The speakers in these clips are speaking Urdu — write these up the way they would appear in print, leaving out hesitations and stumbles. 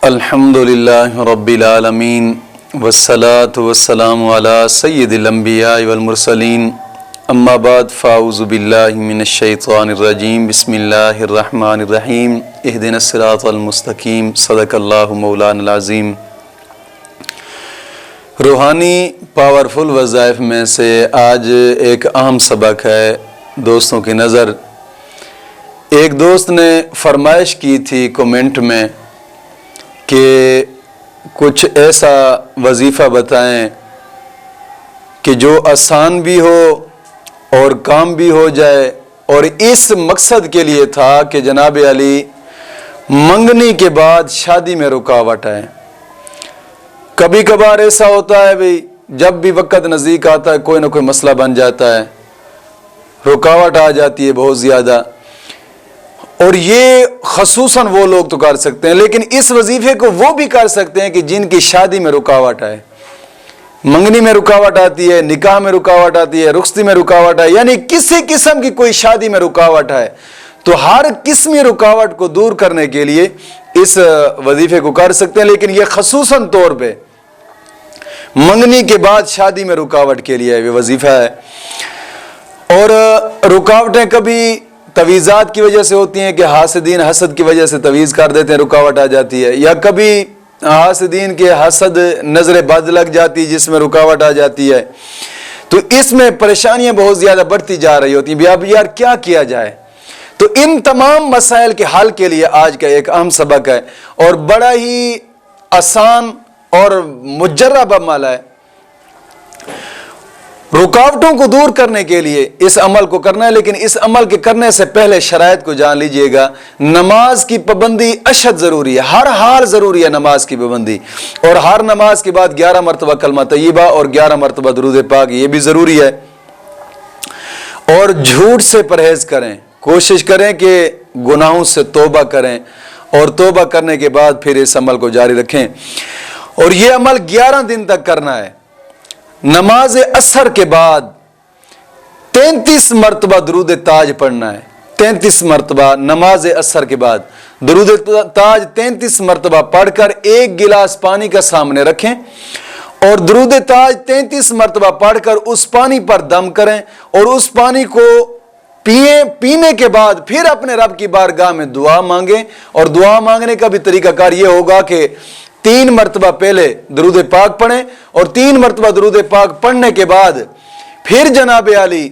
الحمدللہ رب العالمین والصلاة والسلام علی سید الانبیاء والمرسلین اما بعد فاعوذ باللہ من الشیطان الرجیم بسم اللہ الرحمن الرحیم اہدنا الصراط المستقیم صدق اللہ مولانا العظیم۔ روحانی پاورفل وظائف میں سے آج ایک اہم سبق ہے دوستوں کی نظر۔ ایک دوست نے فرمائش کی تھی کومنٹ میں کہ کچھ ایسا وظیفہ بتائیں کہ جو آسان بھی ہو اور کام بھی ہو جائے، اور اس مقصد کے لیے تھا کہ جناب علی منگنی کے بعد شادی میں رکاوٹ آئے۔ کبھی کبھار ایسا ہوتا ہے بھئی جب بھی وقت نزدیک آتا ہے کوئی نہ کوئی مسئلہ بن جاتا ہے، رکاوٹ آ جاتی ہے بہت زیادہ، اور یہ خصوصاً وہ لوگ تو کر سکتے ہیں، لیکن اس وظیفے کو وہ بھی کر سکتے ہیں کہ جن کی شادی میں رکاوٹ آئے، منگنی میں رکاوٹ آتی ہے، نکاح میں رکاوٹ آتی ہے، رخصتی میں رکاوٹ آئے، یعنی کسی قسم کی کوئی شادی میں رکاوٹ ہے تو ہر قسمی رکاوٹ کو دور کرنے کے لیے اس وظیفے کو کر سکتے ہیں، لیکن یہ خصوصاً طور پہ منگنی کے بعد شادی میں رکاوٹ کے لیے یہ وظیفہ ہے۔ اور رکاوٹیں کبھی تویزات کی وجہ سے ہوتی ہیں کہ حاسدین حسد کی وجہ سے تویز کر دیتے ہیں، رکاوٹ آ جاتی ہے، یا کبھی حاسدین کے حسد نظر بد لگ جاتی ہے جس میں رکاوٹ آ جاتی ہے، تو اس میں پریشانیاں بہت زیادہ بڑھتی جا رہی ہوتی ہیں۔ اب یار کیا کیا جائے؟ تو ان تمام مسائل کے حل کے لیے آج کا ایک اہم سبق ہے، اور بڑا ہی آسان اور مجرب عمل ہے۔ رکاوٹوں کو دور کرنے کے لیے اس عمل کو کرنا ہے، لیکن اس عمل کے کرنے سے پہلے شرائط کو جان لیجئے گا۔ نماز کی پابندی اشد ضروری ہے، ہر حال ضروری ہے نماز کی پابندی، اور ہر نماز کے بعد 11 مرتبہ کلمہ طیبہ اور 11 مرتبہ درود پاک یہ بھی ضروری ہے۔ اور جھوٹ سے پرہیز کریں، کوشش کریں کہ گناہوں سے توبہ کریں، اور توبہ کرنے کے بعد پھر اس عمل کو جاری رکھیں، اور یہ عمل 11 دن تک کرنا ہے۔ نماز عصر کے بعد 33 مرتبہ درود تاج پڑھنا ہے، 33 مرتبہ نماز عصر کے بعد درود تاج 33 مرتبہ پڑھ کر ایک گلاس پانی کا سامنے رکھیں، اور درود تاج 33 مرتبہ پڑھ کر اس پانی پر دم کریں، اور اس پانی کو پینے کے بعد پھر اپنے رب کی بارگاہ میں دعا مانگیں۔ اور دعا مانگنے کا بھی طریقہ کار یہ ہوگا کہ 3 مرتبہ پہلے درود پاک پڑھیں، اور 3 مرتبہ درود پاک پڑھنے کے بعد پھر جناب علی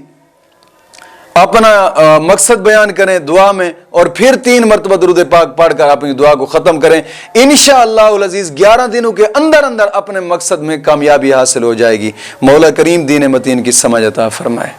اپنا مقصد بیان کریں دعا میں، اور پھر 3 مرتبہ درود پاک پڑھ کر اپنی دعا کو ختم کریں۔ انشاءاللہ العزیز 11 دنوں کے اندر اپنے مقصد میں کامیابی حاصل ہو جائے گی۔ مولا کریم دین متین کی سمجھ عطا فرمائے۔